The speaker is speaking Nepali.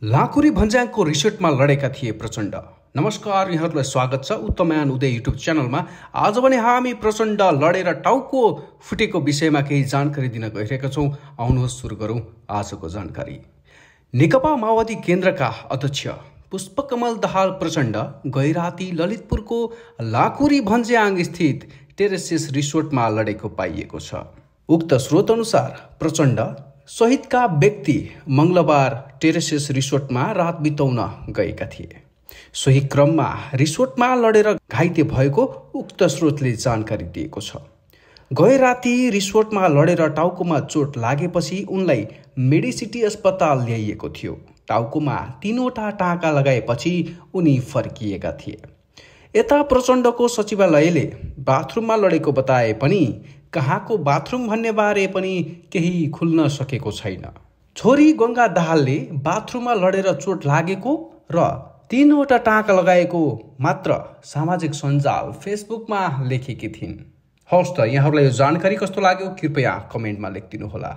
लाँकुरी भन्ज्याङको रिसोर्टमा लडेका थिए प्रचण्ड। नमस्कार, यहाँहरूलाई स्वागत छ उत्तमयान उदय युट्युब च्यानलमा। आज भने हामी प्रचण्ड लडेर टाउको फुटेको विषयमा केही जानकारी दिन गइरहेका छौँ। आउनुहोस् सुरु गरौँ आजको जानकारी। नेकपा माओवादी केन्द्रका अध्यक्ष पुष्पकमल दाहाल प्रचण्ड गैराती ललितपुरको लाँकुरी भन्ज्याङ स्थित टेरेसिस रिसोर्टमा लडेको पाइएको छ। उक्त स्रोत अनुसार प्रचण्ड सहितका व्यक्ति मंगलबार टेरेसिस रिसोर्टमा रात बिताउन गएका थिए। सोही क्रममा रिसोर्टमा लडेर घाइते भएको उक्त स्रोतले जानकारी दिएको छ। गए राति रिसोर्टमा लडेर टाउकोमा चोट लागेपछि उनलाई मेडिसिटी अस्पताल ल्याइएको थियो। टाउकोमा 3वटा टाँका लगाएपछि उनी फर्किएका थिए। यता प्रचण्डको सचिवालयले बाथरुममा लडेको बताए पनि कहाँको बाथरुम भन्ने बारे पनि केही खुल्न सकेको छैन। छोरी गंगा दाहालले बाथरुममा लडेर चोट लागेको र 3वटा टाँका लगाएको मात्र सामाजिक सञ्जाल फेसबुकमा लेखेकी थिइन्। हवस् त, यहाँहरूलाई यो जानकारी कस्तो लाग्यो कृपया कमेन्टमा लेखिदिनुहोला।